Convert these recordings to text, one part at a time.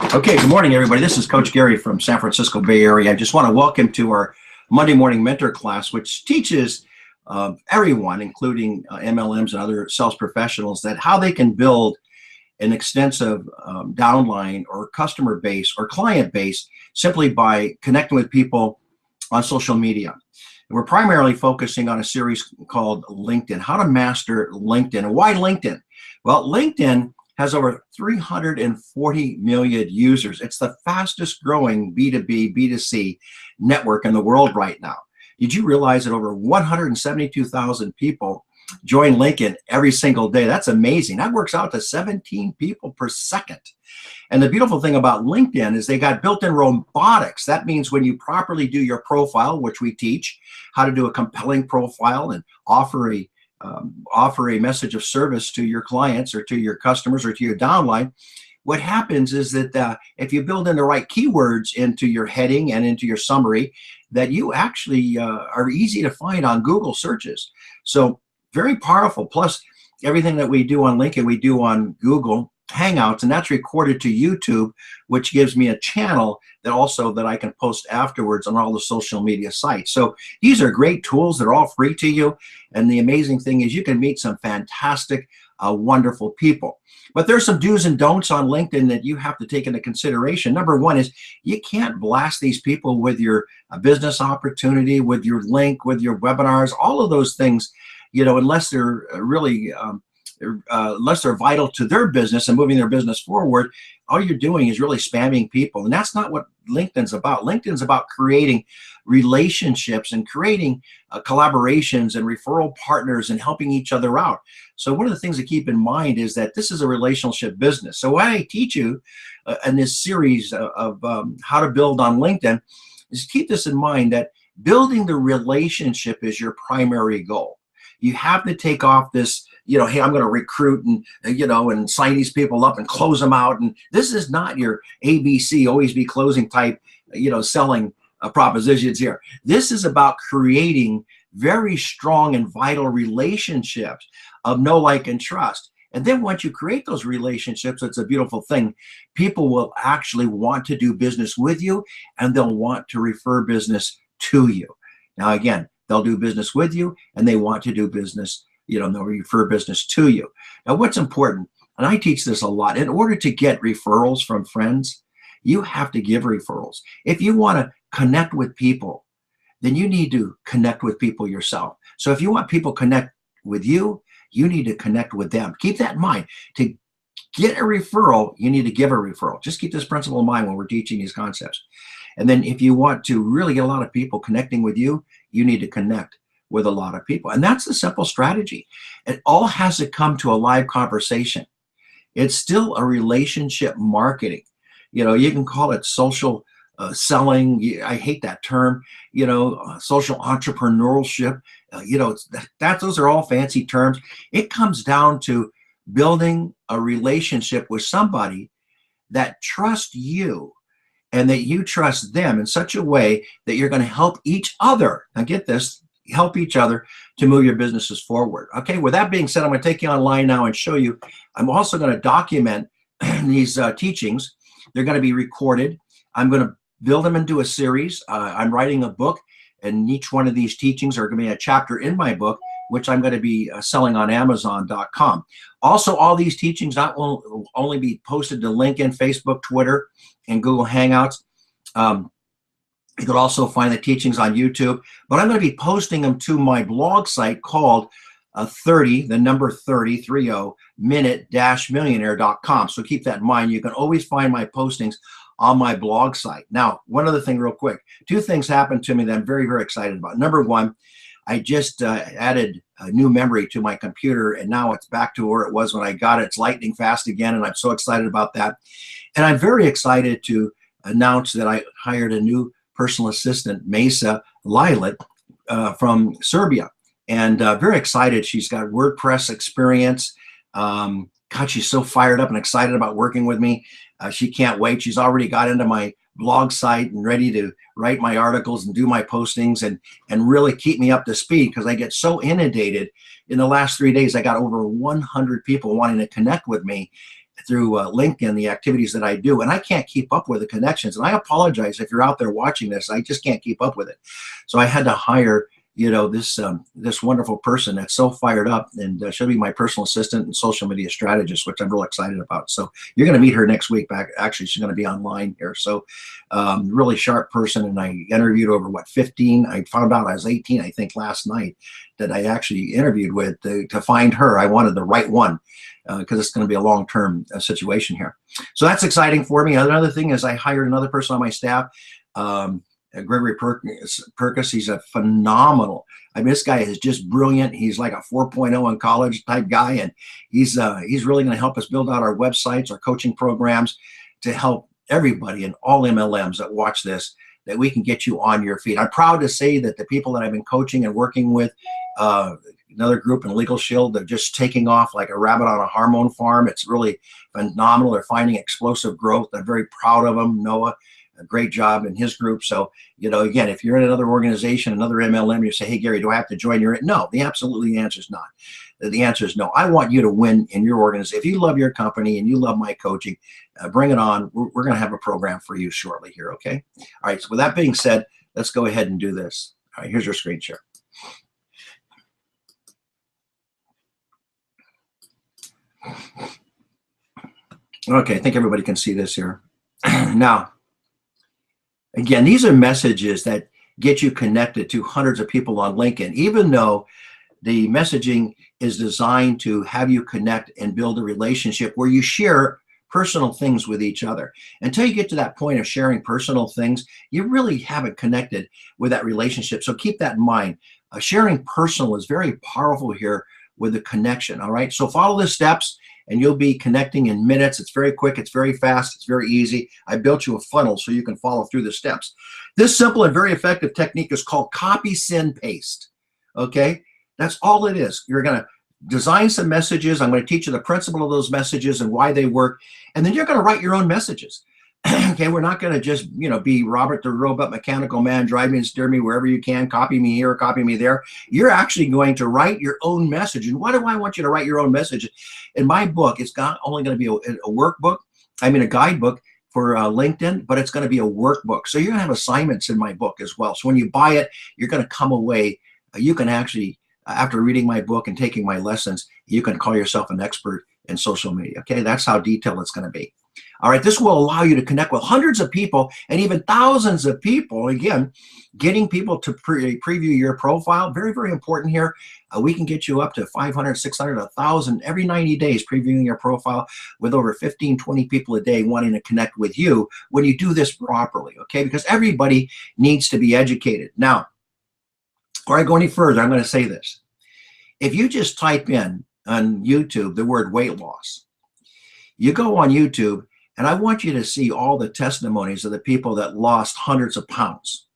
Okay, good morning, everybody. This is Coach Gary from San Francisco Bay Area. I just want to welcome to our Monday morning mentor class, which teaches everyone, including MLMs and other sales professionals, that how they can build an extensive downline or customer base or client base simply by connecting with people on social media. And we're primarily focusing on a series called LinkedIn, how to master LinkedIn. And why LinkedIn? Well, LinkedIn has over 340 million users. It's the fastest growing B2B, B2C network in the world right now. Did you realize that over 172,000 people join LinkedIn every single day? That's amazing. That works out to 17 people per second. And the beautiful thing about LinkedIn is they got built-in robotics. That means when you properly do your profile, which we teach how to do a compelling profile and offer a message of service to your clients or to your customers or to your downline, what happens is that if you build in the right keywords into your heading and into your summary, that you actually are easy to find on Google searches. So very powerful. Plus, everything that we do on LinkedIn, we do on Google Hangouts, and that's recorded to YouTube, which gives me a channel that I can post afterwards on all the social media sites. So these are great tools. They're all free to you. And the amazing thing is you can meet some fantastic, wonderful people. But there's some do's and don'ts on LinkedIn that you have to take into consideration. Number one is you can't blast these people with your business opportunity, with your link, with your webinars, all of those things, unless they're really unless they're vital to their business and moving their business forward. All you're doing is really spamming people. And that's not what LinkedIn's about. LinkedIn's about creating relationships and creating collaborations and referral partners and helping each other out. So one of the things to keep in mind is that this is a relationship business. So what I teach you in this series of how to build on LinkedIn is keep this in mind, that building the relationship is your primary goal. You have to take off this, hey, I'm going to recruit and, and sign these people up and close them out. And this is not your ABC, always be closing type, selling propositions here. This is about creating very strong and vital relationships of know, like, and trust. And then once you create those relationships, it's a beautiful thing. People will actually want to do business with you, and they'll want to refer business to you. Now, again, they'll do business with you and they want to do business, they'll refer business to you. Now, what's important, and I teach this a lot, in order to get referrals from friends, you have to give referrals. If you want to connect with people, then you need to connect with people yourself. So if you want people to connect with you, you need to connect with them. Keep that in mind. To get a referral, you need to give a referral. Just keep this principle in mind when we're teaching these concepts. And then if you want to really get a lot of people connecting with you, you need to connect with a lot of people. And that's the simple strategy. It all has to come to a live conversation. It's still a relationship marketing. You can call it social selling. I hate that term, social entrepreneurship. Those are all fancy terms. It comes down to building a relationship with somebody that trusts you, and that you trust them in such a way that you're going to help each other. Now get this, help each other to move your businesses forward. Okay, with that being said, I'm going to take you online now and show you. I'm also going to document these teachings. They're going to be recorded. I'm going to build them into a series. I'm writing a book, and each one of these teachings are going to be a chapter in my book, which I'm going to be selling on Amazon.com. Also, all these teachings will only be posted to LinkedIn, Facebook, Twitter, and Google Hangouts. You could also find the teachings on YouTube, but I'm going to be posting them to my blog site called 30 minute-millionaire.com. So keep that in mind. You can always find my postings on my blog site. Now, one other thing real quick. Two things happened to me that I'm very, very excited about. Number one, I just added a new memory to my computer, and now it's back to where it was when I got it. It's lightning fast again, and I'm so excited about that. And I'm very excited to announce that I hired a new personal assistant, Mesa Lilit, from Serbia. And very excited. She's got WordPress experience. God, she's so fired up and excited about working with me. She can't wait. She's already got into my blog site and ready to write my articles and do my postings and really keep me up to speed, because I get so inundated. In the last 3 days, I got over 100 people wanting to connect with me. through LinkedIn, the activities that I do, and I can't keep up with the connections. And I apologize if you're out there watching this. I just can't keep up with it. So I had to hire, this wonderful person that's so fired up, and she'll be my personal assistant and social media strategist, which I'm real excited about. So you're going to meet her next week. Actually, she's going to be online here. So really sharp person, and I interviewed over 15. I found out I was 18, I think, last night that I actually interviewed with to find her. I wanted the right one because it's going to be a long-term situation here. So that's exciting for me. Another thing is I hired another person on my staff. Gregory Perkis, he's a phenomenal. I mean, this guy is just brilliant. He's like a 4.0 in college type guy, and he's really going to help us build out our websites, our coaching programs, to help everybody and all MLMs that watch this, that we can get you on your feet. I'm proud to say that the people that I've been coaching and working with, another group in Legal Shield, they're just taking off like a rabbit on a hormone farm. It's really phenomenal. They're finding explosive growth. I'm very proud of them. Noah, a great job in his group. So, again, if you're in another organization, another MLM, you say, hey, Gary, do I have to join your? No, the answer is not. The answer is no. I want you to win in your organization. If you love your company and you love my coaching, bring it on. We're going to have a program for you shortly here, okay? All right, so with that being said, let's go ahead and do this. All right, here's your screen share. Okay, I think everybody can see this here. Now, again, these are messages that get you connected to hundreds of people on LinkedIn, even though the messaging is designed to have you connect and build a relationship where you share personal things with each other. Until you get to that point of sharing personal things, you really haven't connected with that relationship. So keep that in mind. Sharing personal is very powerful here with the connection, all right? So follow the steps, and you'll be connecting in minutes. It's very quick, it's very fast, it's very easy. I built you a funnel so you can follow through the steps. This simple and very effective technique is called copy, send, paste, okay? That's all it is. You're gonna design some messages. I'm gonna teach you the principle of those messages and why they work, and then you're gonna write your own messages. Okay, we're not gonna just, be Robert the Robot Mechanical Man, drive me and steer me wherever you can, copy me here, copy me there. You're actually going to write your own message. And why do I want you to write your own message? In my book, it's not only gonna be a workbook, a guidebook for LinkedIn, but it's gonna be a workbook. So you're gonna have assignments in my book as well. So when you buy it, you're gonna come away, you can actually, after reading my book and taking my lessons, you can call yourself an expert in social media, okay? That's how detailed it's gonna be. All right, this will allow you to connect with hundreds of people and even thousands of people. Again, getting people to preview your profile, very, very important here. We can get you up to 500, 600, 1,000 every 90 days previewing your profile with over 15, 20 people a day wanting to connect with you when you do this properly, okay? Because everybody needs to be educated. Now, before I go any further, I'm going to say this. If you just type in on YouTube the word weight loss, you go on YouTube, and I want you to see all the testimonies of the people that lost hundreds of pounds.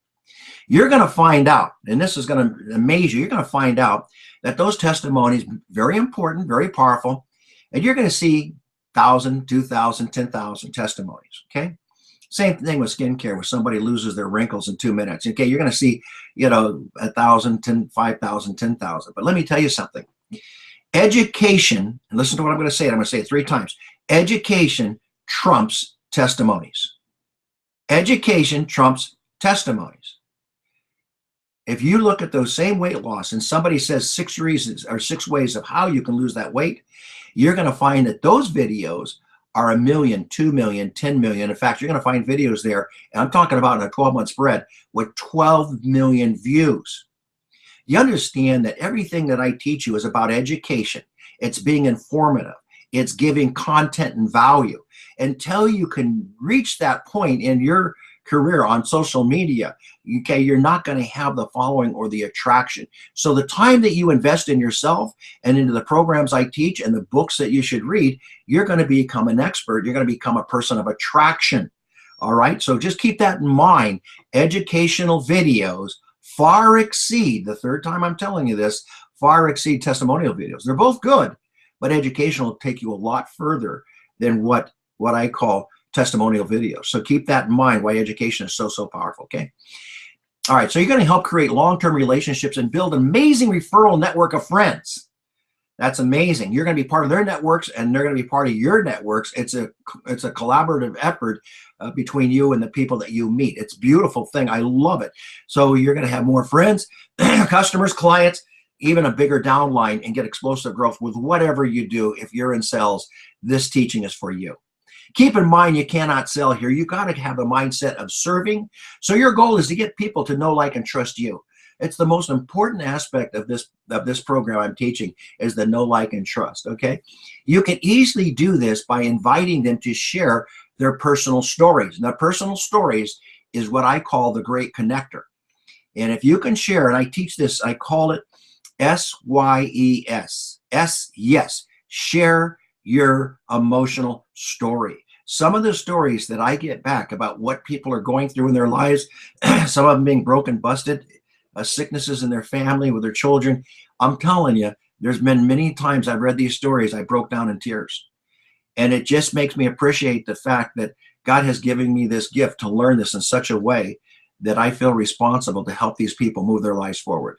You're going to find out, and this is going to amaze you, you're going to find out that those testimonies, very important, very powerful, and you're going to see 1,000, 2,000, 10,000 testimonies, okay? Same thing with skincare, where somebody loses their wrinkles in 2 minutes. Okay, you're going to see, 1,000, 5,000, 10,000. But let me tell you something. Education, and listen to what I'm going to say. I'm going to say it 3 times. Education trumps testimonies. Education trumps testimonies. If you look at those same weight loss and somebody says 6 reasons or 6 ways of how you can lose that weight, you're going to find that those videos are 1 million, 2 million, 10 million. In fact, you're going to find videos there, and I'm talking about in a 12-month spread, with 12 million views. You understand that everything that I teach you is about education. It's being informative. It's giving content and value. Until you can reach that point in your career on social media, okay, you're not going to have the following or the attraction. So the time that you invest in yourself and into the programs I teach and the books that you should read, you're going to become an expert. You're going to become a person of attraction. All right, so just keep that in mind. Educational videos far exceed, the 3rd time I'm telling you this, far exceed testimonial videos. They're both good, but education will take you a lot further than what I call testimonial videos. So keep that in mind, why education is so powerful, okay? All right, so you're going to help create long-term relationships and build an amazing referral network of friends. That's amazing. You're going to be part of their networks, and they're going to be part of your networks. It's a collaborative effort between you and the people that you meet. It's a beautiful thing. I love it. So you're going to have more friends, customers, clients, even a bigger downline, and get explosive growth with whatever you do. If you're in sales, this teaching is for you. Keep in mind, you cannot sell here. You got to have a mindset of serving. So your goal is to get people to know, like, and trust you. It's the most important aspect of this program I'm teaching, is the know, like, and trust. Okay, you can easily do this by inviting them to share their personal stories. Now, personal stories is what I call the great connector. And if you can share, and I teach this, I call it SYES. Yes. Share your emotional story. Some of the stories that I get back about what people are going through in their lives, some of them being broken, busted, sicknesses in their family with their children. I'm telling you, there's been many times I've read these stories, I broke down in tears. And it just makes me appreciate the fact that God has given me this gift to learn this in such a way that I feel responsible to help these people move their lives forward.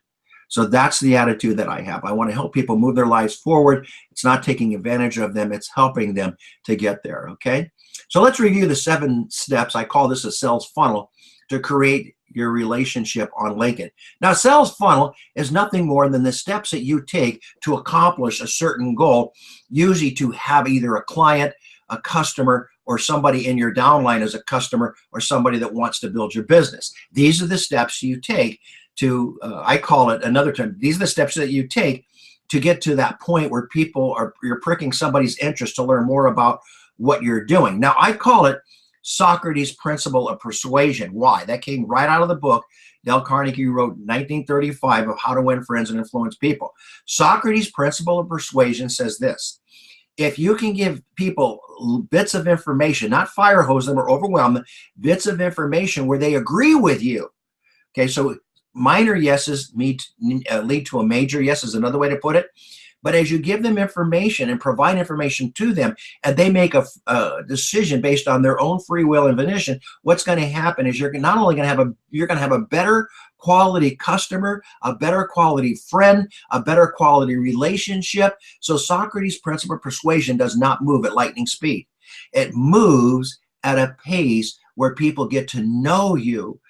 So that's the attitude that I have. I want to help people move their lives forward. It's not taking advantage of them. It's helping them to get there, okay? So let's review the 7 steps. I call this a sales funnel to create your relationship on LinkedIn. Now, sales funnel is nothing more than the steps that you take to accomplish a certain goal, usually to have either a client, a customer, or somebody in your downline as a customer, or somebody that wants to build your business. These are the steps you take to, I call it another term, these are the steps that you take to get to that point where you're pricking somebody's interest to learn more about what you're doing. Now, I call it Socrates' principle of persuasion. Why? That came right out of the book Dale Carnegie wrote in 1935 of How to Win Friends and Influence People. Socrates' principle of persuasion says this: if you can give people bits of information, not fire hose them or overwhelm them, bits of information where they agree with you. Okay, so minor yeses lead to a major yes is another way to put it. But as you give them information and provide information to them, and they make a decision based on their own free will and volition, what's going to happen is you're not only going to have a better quality customer, a better quality friend, a better quality relationship. So Socrates' principle of persuasion does not move at lightning speed. It moves at a pace where people get to know you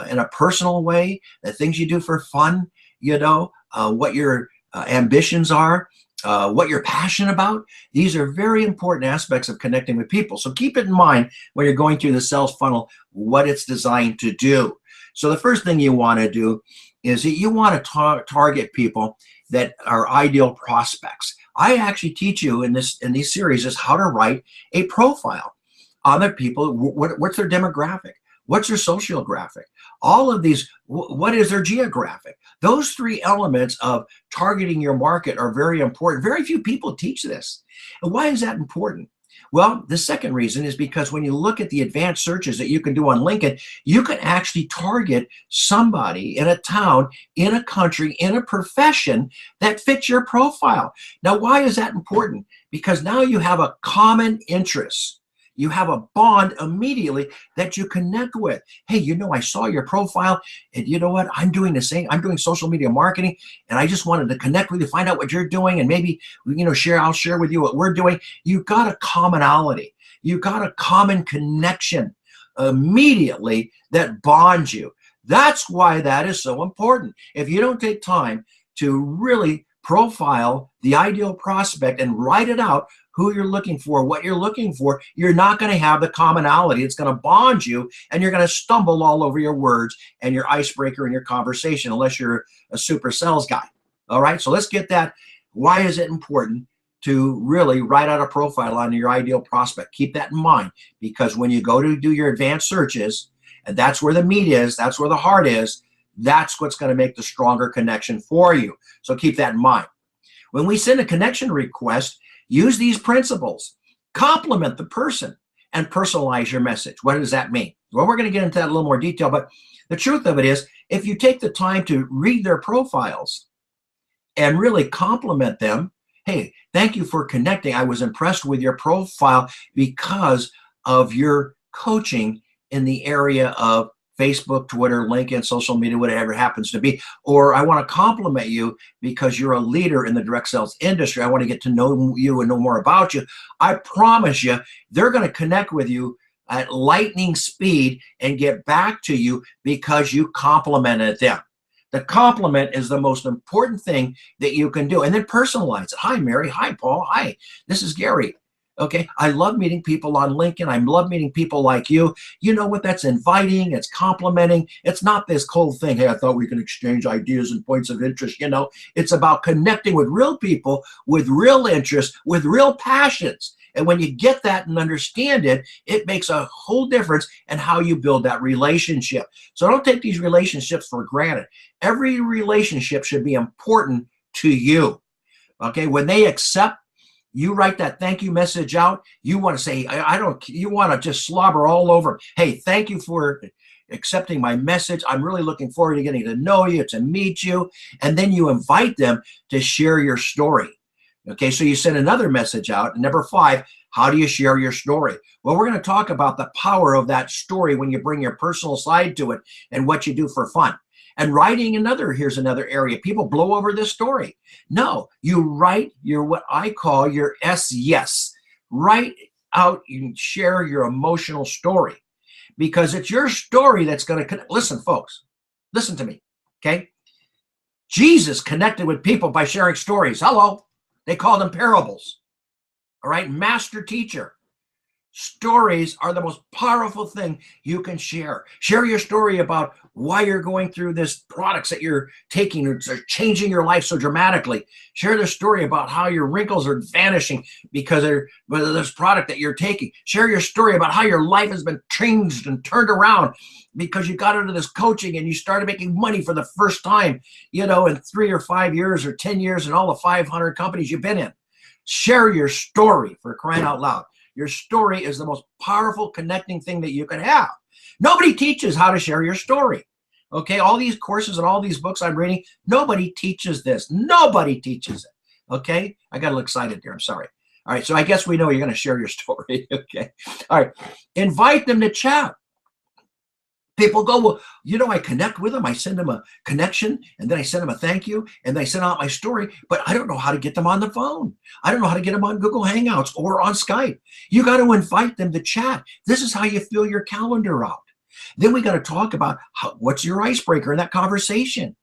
in a personal way, the things you do for fun, what your ambitions are, what you're passionate about. These are very important aspects of connecting with people. So keep it in mind when you're going through the sales funnel, what it's designed to do. So the first thing you want to do is that you want to target people that are ideal prospects. I actually teach you in these series is how to write a profile on the people. What's their demographic? What's their sociographic? All of these, what is their geographic? Those 3 elements of targeting your market are very important. Very few people teach this. And why is that important? Well, the second reason is because when you look at the advanced searches that you can do on LinkedIn, you can actually target somebody in a town, in a country, in a profession that fits your profile. Now, why is that important? Because now you have a common interest. You have a bond immediately that you connect with. Hey, I saw your profile, and you know what? I'm doing the same. I'm doing social media marketing, and I just wanted to connect with you, find out what you're doing, and maybe, I'll share with you what we're doing. You got a commonality. You got a common connection immediately that bonds you. That's why that is so important. If you don't take time to really profile the ideal prospect and write it out, who you're looking for, what you're looking for, you're not going to have the commonality. It's going to bond you, and you're going to stumble all over your words and your icebreaker in your conversation, unless you're a super sales guy. All right, so let's get that. Why is it important to really write out a profile on your ideal prospect? Keep that in mind, because when you go to do your advanced searches, and that's where the meat is, that's where the heart is, that's what's going to make the stronger connection for you. So keep that in mind. When we send a connection request, use these principles. Compliment the person and personalize your message. What does that mean? Well, we're going to get into that in a little more detail, but the truth of it is, if you take the time to read their profiles and really compliment them, hey, thank you for connecting. I was impressed with your profile because of your coaching in the area of Facebook, Twitter, LinkedIn, social media, whatever it happens to be. Or I want to compliment you because you're a leader in the direct sales industry. I want to get to know you and know more about you. I promise you, they're going to connect with you at lightning speed and get back to you because you complimented them. The compliment is the most important thing that you can do. And then personalize it. Hi, Mary. Hi, Paul. Hi, this is Gary. Okay, I love meeting people on LinkedIn. I love meeting people like you. You know what? That's inviting. It's complimenting. It's not this cold thing. Hey, I thought we could exchange ideas and points of interest. You know, it's about connecting with real people, with real interests, with real passions. And when you get that and understand it, it makes a whole difference in how you build that relationship. So don't take these relationships for granted. Every relationship should be important to you. Okay, when they accept, you write that thank you message out, you want to say, you want to just slobber all over. Hey, thank you for accepting my message. I'm really looking forward to getting to know you, to meet you. And then you invite them to share your story. Okay, so you send another message out. Number 5, how do you share your story? Well, we're going to talk about the power of that story when you bring your personal side to it and what you do for fun. And writing here's another area. People blow over this story. No, you write what I call your yes. Write out and share your emotional story because it's your story that's going to connect. Listen, folks, listen to me, okay? Jesus connected with people by sharing stories. Hello. They call them parables. All right, master teacher. Stories are the most powerful thing you can share. Share your story about why you're going through this products that you're taking or changing your life so dramatically. Share the story about how your wrinkles are vanishing because of this product that you're taking. Share your story about how your life has been changed and turned around because you got into this coaching and you started making money for the first time, you know, in 3 or 5 years or 10 years in all the 500 companies you've been in. Share your story, for crying out loud. Your story is the most powerful connecting thing that you can have. Nobody teaches how to share your story. Okay, all these courses and all these books I'm reading, nobody teaches this. Nobody teaches it. Okay, I got a little excited there. I'm sorry. All right, so I guess we know you're going to share your story. Okay, all right. Invite them to chat. People go, well, you know, I connect with them. I send them a connection, and then I send them a thank you, and then I send out my story, but I don't know how to get them on the phone. I don't know how to get them on Google Hangouts or on Skype. You got to invite them to chat. This is how you fill your calendar out. Then we got to talk about what's your icebreaker in that conversation.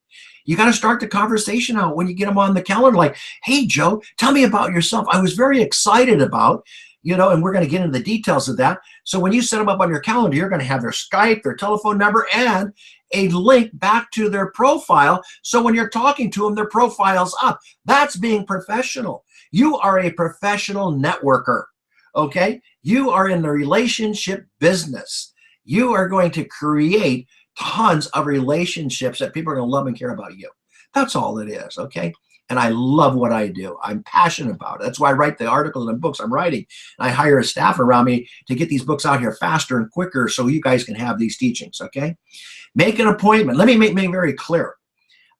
You got to start the conversation out when you get them on the calendar, like, hey, Joe, tell me about yourself. I was very excited about, you know, and we're going to get into the details of that. So when you set them up on your calendar, you're going to have their Skype, their telephone number, and a link back to their profile. So when you're talking to them, their profile's up. That's being professional. You are a professional networker, okay? You are in the relationship business. You are going to create tons of relationships that people are going to love and care about you. That's all it is, okay? And I love what I do. I'm passionate about it. That's why I write the articles and the books I'm writing. And I hire a staff around me to get these books out here faster and quicker so you guys can have these teachings, okay? Make an appointment. Let me make very clear.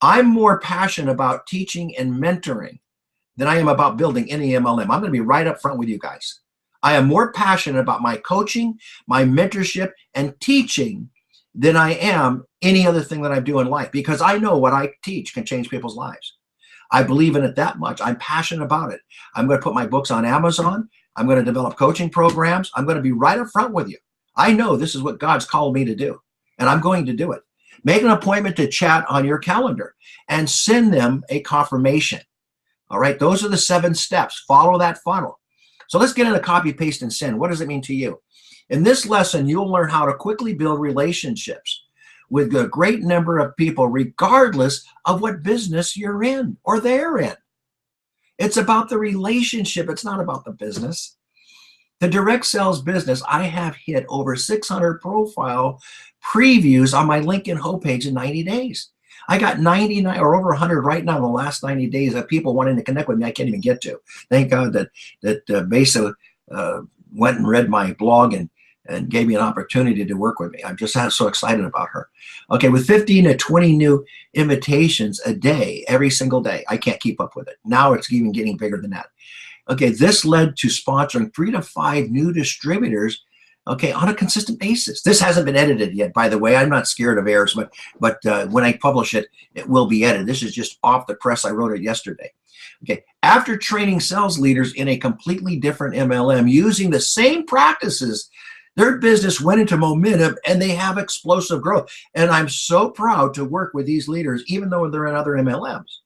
I'm more passionate about teaching and mentoring than I am about building any MLM. I'm going to be right up front with you guys. I am more passionate about my coaching, my mentorship, and teaching than I am any other thing that I do in life because I know what I teach can change people's lives. I believe in it that much. I'm passionate about it. I'm going to put my books on Amazon. I'm going to develop coaching programs. I'm going to be right up front with you. I know this is what God's called me to do, and I'm going to do it. Make an appointment to chat on your calendar and send them a confirmation. All right, those are the 7 steps. Follow that funnel. So let's get into copy, paste, and send. What does it mean to you? In this lesson, you'll learn how to quickly build relationships with a great number of people, regardless of what business you're in or they're in. It's about the relationship. It's not about the business. The direct sales business, I have hit over 600 profile previews on my LinkedIn homepage in 90 days. I got 99 or over 100 right now in the last 90 days of people wanting to connect with me I can't even get to. Thank God that Besa went and read my blog and gave me an opportunity to work with me. I'm just so excited about her. Okay, with 15 to 20 new invitations a day, every single day. I can't keep up with it. Now it's even getting bigger than that. Okay, this led to sponsoring 3 to 5 new distributors okay, on a consistent basis. This hasn't been edited yet, by the way. I'm not scared of errors, but when I publish it, it will be edited. This is just off the press. I wrote it yesterday. Okay, after training sales leaders in a completely different MLM using the same practices, their business went into momentum and they have explosive growth. And I'm so proud to work with these leaders, even though they're in other MLMs.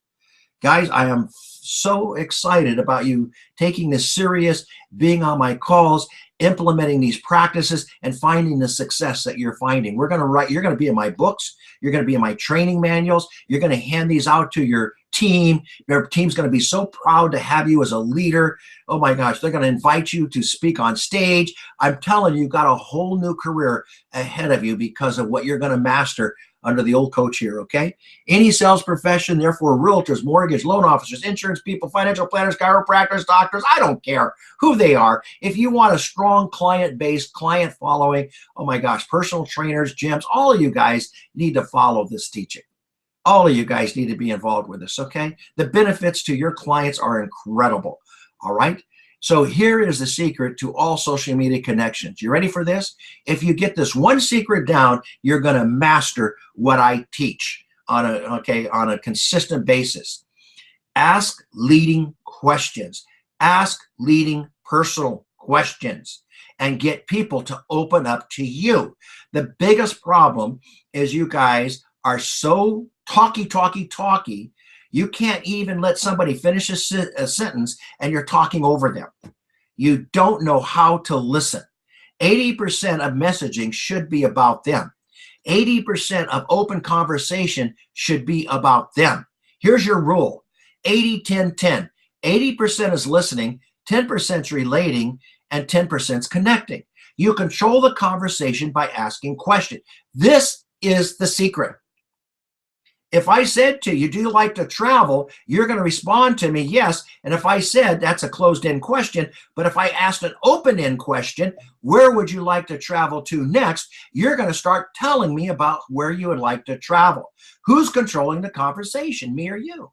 Guys, I am so excited about you taking this serious, being on my calls, implementing these practices, and finding the success that you're finding. You're going to be in my books. You're going to be in my training manuals. You're going to hand these out to your team. Your team's going to be so proud to have you as a leader. Oh my gosh, they're going to invite you to speak on stage. I'm telling you, you've got a whole new career ahead of you because of what you're going to master under the old coach here, okay? Any sales profession, therefore realtors, mortgage, loan officers, insurance people, financial planners, chiropractors, doctors, I don't care who they are. If you want a strong client base, client following, oh my gosh, personal trainers, gyms, all of you guys need to follow this teaching. All of you guys need to be involved with this, okay? The benefits to your clients are incredible, all right? So here is the secret to all social media connections. You ready for this? If you get this one secret down, you're going to master what I teach on a consistent basis. Ask leading questions. Ask leading personal questions and get people to open up to you. The biggest problem is you guys are so talky. You can't even let somebody finish a sentence and you're talking over them. You don't know how to listen. 80% of messaging should be about them. 80% of open conversation should be about them. Here's your rule: 80-10-10. 80% is listening, 10% is relating, and 10% is connecting. You control the conversation by asking questions. This is the secret. If I said to you, do you like to travel? You're going to respond to me, yes. And if I said, that's a closed-end question, but if I asked an open-end question, where would you like to travel to next? You're going to start telling me about where you would like to travel. Who's controlling the conversation, me or you?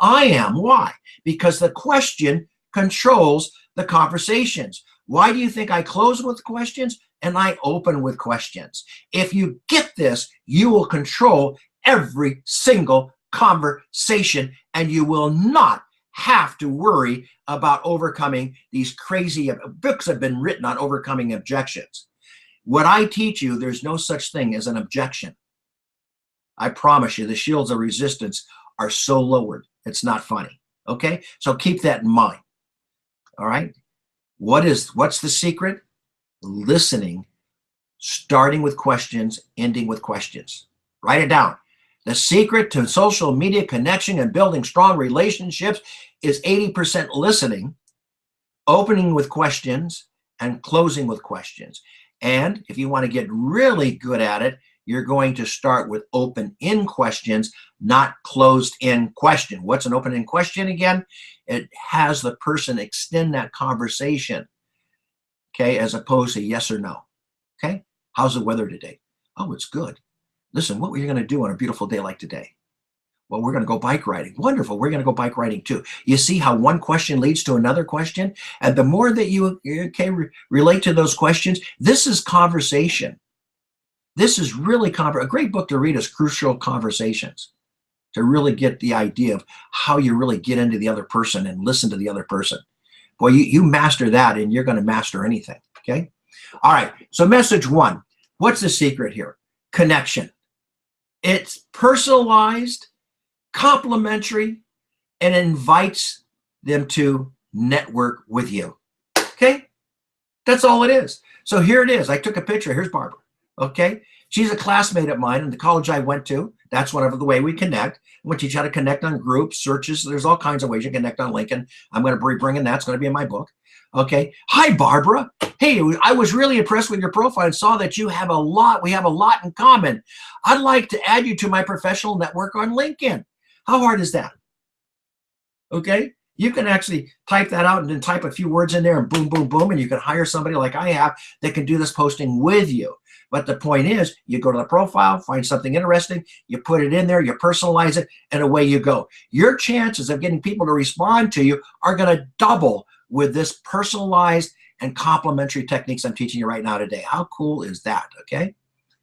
I am. Why? Because the question controls the conversations. Why do you think I close with questions and I open with questions? If you get this, you will control every single conversation, and you will not have to worry about overcoming these crazy books have been written on overcoming objections. What I teach you, there's no such thing as an objection. I promise you, the shields of resistance are so lowered, it's not funny. Okay, so keep that in mind. All right, what's the secret? Listening, starting with questions, ending with questions. Write it down. The secret to social media connection and building strong relationships is 80% listening, opening with questions, and closing with questions. And if you want to get really good at it, you're going to start with open-end questions, not closed-end question. What's an open-end question again? It has the person extend that conversation, okay, as opposed to yes or no. Okay, how's the weather today? Oh, it's good. Listen, what were you going to do on a beautiful day like today? Well, we're going to go bike riding. Wonderful. We're going to go bike riding too. You see how one question leads to another question? And the more that you relate to those questions, this is conversation. This is really a great book to read is Crucial Conversations, to really get the idea of how you really get into the other person and listen to the other person. Boy, you master that and you're going to master anything, okay? All right, so message one. What's the secret here? Connection. It's personalized, complimentary, and invites them to network with you. Okay? That's all it is. So here it is. I took a picture. Here's Barbara. Okay? She's a classmate of mine in the college I went to. That's one of the way we connect. I'm going to teach you how to connect on groups, searches. There's all kinds of ways you connect on LinkedIn. I'm going to be bringing that. It's going to be in my book. Okay. Hi, Barbara. Hey, I was really impressed with your profile and saw that we have a lot in common. I'd like to add you to my professional network on LinkedIn. How hard is that? Okay. You can actually type that out and then type a few words in there and boom, boom, boom. And you can hire somebody like I have that can do this posting with you. But the point is, you go to the profile, find something interesting, you put it in there, you personalize it, and away you go. Your chances of getting people to respond to you are going to double with this personalized and complementary techniques I'm teaching you right now today. How cool is that? Okay.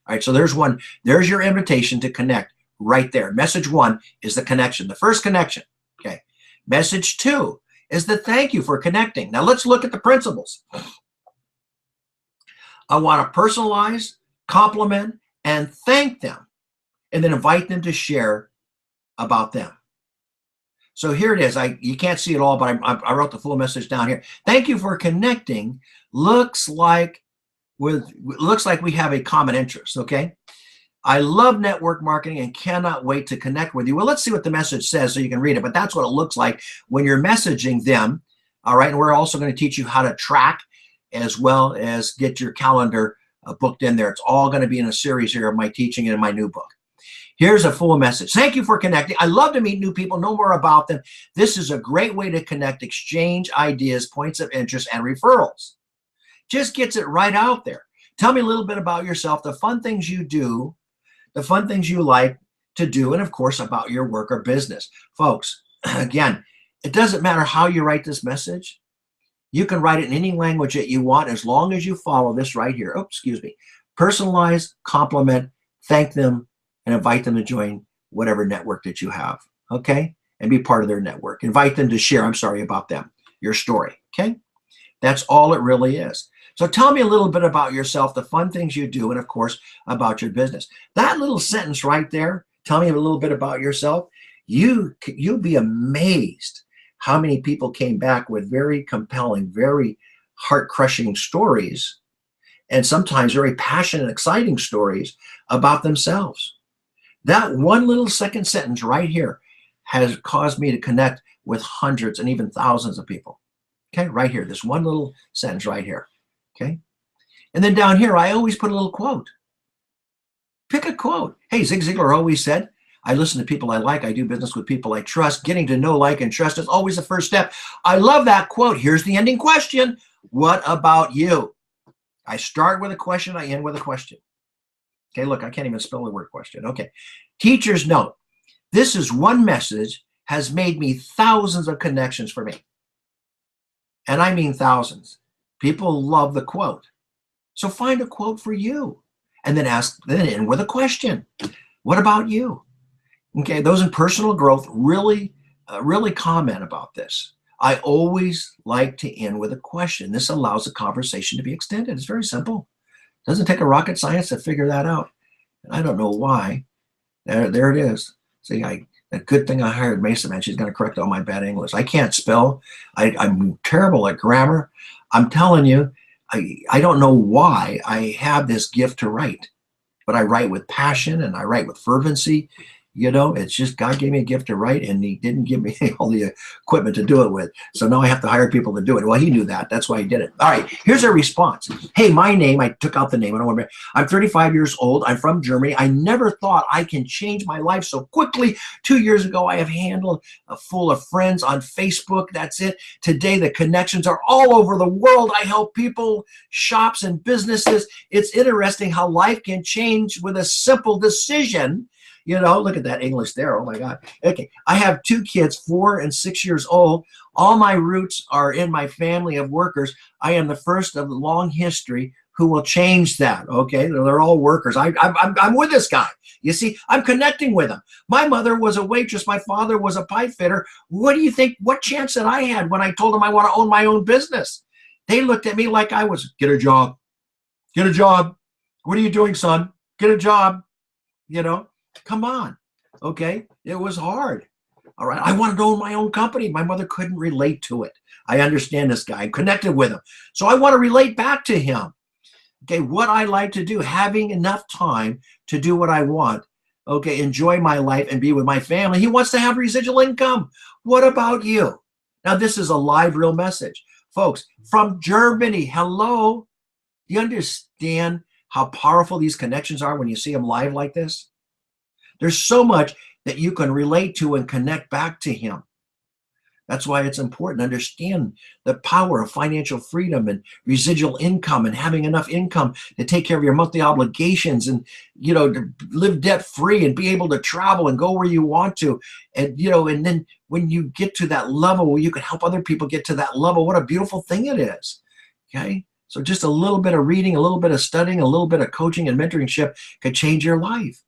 All right. So there's one. There's your invitation to connect right there. Message 1 is the connection, the first connection. Okay. Message 2 is the thank you for connecting. Now let's look at the principles. I want to personalize, compliment, and thank them, and then invite them to share about them. So here it is. You can't see it all, but I wrote the full message down here. Thank you for connecting. Looks like we have a common interest. Okay. I love network marketing and cannot wait to connect with you. Well, let's see what the message says so you can read it. But that's what it looks like when you're messaging them. All right. And we're also going to teach you how to track as well as get your calendar booked in there. It's all going to be in a series here of my teaching and in my new book. Here's a full message. Thank you for connecting. I love to meet new people, know more about them. This is a great way to connect, exchange ideas, points of interest, and referrals. Just gets it right out there. Tell me a little bit about yourself, the fun things you do, the fun things you like to do, and of course, about your work or business. Folks, again, it doesn't matter how you write this message. You can write it in any language that you want as long as you follow this right here. Oh, excuse me. Personalize, compliment, thank them, and invite them to join whatever network that you have, okay? And be part of their network. Invite them to share, about them, your story, okay? That's all it really is. So tell me a little bit about yourself, the fun things you do, and of course, about your business. That little sentence right there, tell me a little bit about yourself, you'll be amazed how many people came back with very compelling, very heart-crushing stories, and sometimes very passionate, exciting stories about themselves. That one little second sentence right here has caused me to connect with hundreds and even thousands of people. Okay, right here, this one little sentence right here. Okay, and then down here, I always put a little quote. Pick a quote. Hey, Zig Ziglar always said, I listen to people I like. I do business with people I trust. Getting to know, like, and trust is always the first step. I love that quote. Here's the ending question. What about you? I start with a question. I end with a question. Okay, look, I can't even spell the word question. Okay. Teachers note, this is one message has made me thousands of connections for me. And I mean thousands. People love the quote. So find a quote for you and then end with a question. What about you? Okay, those in personal growth really comment about this. I always like to end with a question. This allows the conversation to be extended. It's very simple. It doesn't take a rocket science to figure that out. And I don't know why. There it is. See, a good thing I hired Mesa, man. She's going to correct all my bad English. I can't spell. I'm terrible at grammar. I'm telling you, I don't know why I have this gift to write, but I write with passion and I write with fervency. You know, it's just God gave me a gift to write, and he didn't give me all the equipment to do it with. So now I have to hire people to do it. Well, he knew that. That's why he did it. All right, here's a response. Hey, my name, I took out the name. I don't want to. I'm 35 years old. I'm from Germany. I never thought I can change my life so quickly. 2 years ago, I have handled a full of friends on Facebook. That's it. Today, the connections are all over the world. I help people, shops, and businesses. It's interesting how life can change with a simple decision. You know, look at that English there. Oh my God. Okay. I have 2 kids, 4 and 6 years old. All my roots are in my family of workers. I am the first of a long history who will change that. Okay. They're all workers. I'm with this guy. You see, I'm connecting with him. My mother was a waitress. My father was a pipe fitter. What do you think? What chance that I had when I told them I want to own my own business? They looked at me like I was, get a job. Get a job. What are you doing, son? Get a job. You know? Come on. Okay. It was hard. All right. I wanted to own my own company. My mother couldn't relate to it. I understand this guy. I connected with him. So I want to relate back to him. Okay. What I like to do, having enough time to do what I want. Okay. Enjoy my life and be with my family. He wants to have residual income. What about you? Now, this is a live, real message. Folks, from Germany. Hello. Do you understand how powerful these connections are when you see them live like this? There's so much that you can relate to and connect back to him. That's why it's important to understand the power of financial freedom and residual income and having enough income to take care of your monthly obligations and, you know, to live debt free and be able to travel and go where you want to. And, you know, and then when you get to that level where you can help other people get to that level, what a beautiful thing it is. Okay. So just a little bit of reading, a little bit of studying, a little bit of coaching and mentorship could change your life.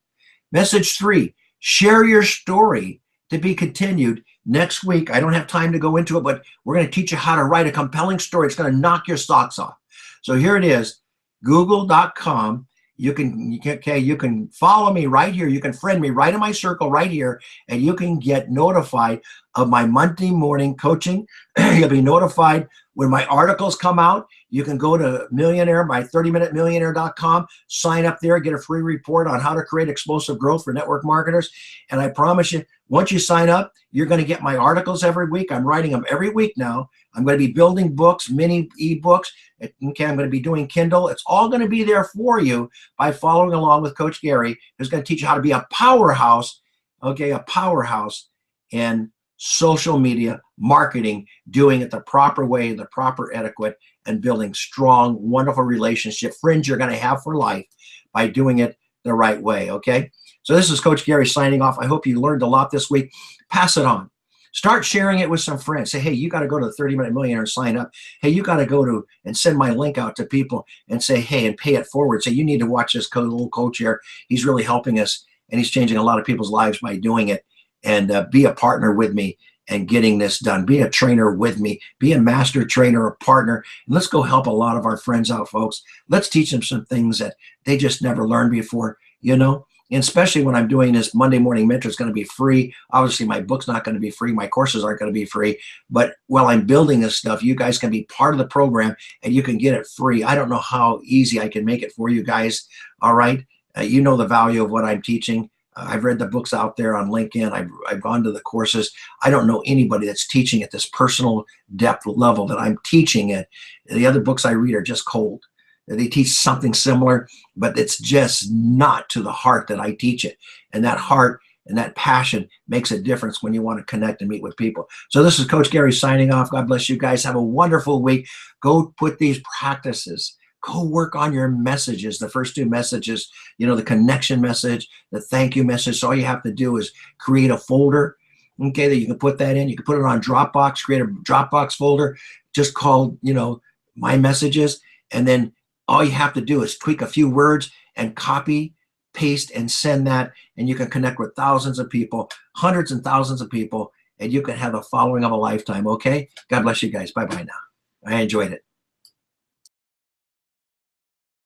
Message 3, share your story. To be continued next week. I don't have time to go into it, but we're going to teach you how to write a compelling story. It's going to knock your socks off. So here it is, google.com. You can follow me right here. You can friend me right in my circle right here, and you can get notified of my Monday morning coaching. You'll be notified when my articles come out. You can go to Millionaire, my 30minutemillionaire.com, sign up there, get a free report on how to create explosive growth for network marketers. And I promise you, once you sign up, you're going to get my articles every week. I'm writing them every week now. I'm going to be building books, mini ebooks. Okay, I'm going to be doing Kindle. It's all going to be there for you by following along with Coach Gary, who's going to teach you how to be a powerhouse, okay, a powerhouse in social media marketing, doing it the proper way, the proper etiquette, and building strong, wonderful relationship, friends you're going to have for life by doing it the right way, okay? So this is Coach Gary signing off. I hope you learned a lot this week. Pass it on. Start sharing it with some friends. Say, hey, you got to go to the 30 Minute Millionaire and sign up. Hey, you got to go to and send my link out to people and say, hey, and pay it forward. Say, you need to watch this little coach here. He's really helping us, and he's changing a lot of people's lives by doing it. And be a partner with me and getting this done. Be a trainer with me. Be a master trainer or partner. And let's go help a lot of our friends out, folks. Let's teach them some things that they just never learned before, you know? And especially when I'm doing this Monday Morning Mentor, it's going to be free. Obviously, my book's not going to be free. My courses aren't going to be free. But while I'm building this stuff, you guys can be part of the program and you can get it free. I don't know how easy I can make it for you guys. All right. You know the value of what I'm teaching. I've read the books out there on LinkedIn. I've gone to the courses. I don't know anybody that's teaching at this personal depth level that I'm teaching it. The other books I read are just cold. They teach something similar, but it's just not to the heart that I teach it. And that heart and that passion makes a difference when you want to connect and meet with people. So this is Coach Gary signing off. God bless you guys. Have a wonderful week. Go put these practices. Go work on your messages, the first 2 messages, you know, the connection message, the thank you message. So all you have to do is create a folder, okay, that you can put that in. You can put it on Dropbox, create a Dropbox folder just called, you know, my messages. And then all you have to do is tweak a few words and copy, paste, and send that. And you can connect with thousands of people, hundreds and thousands of people, and you can have a following of a lifetime, okay? God bless you guys. Bye-bye now. I enjoyed it.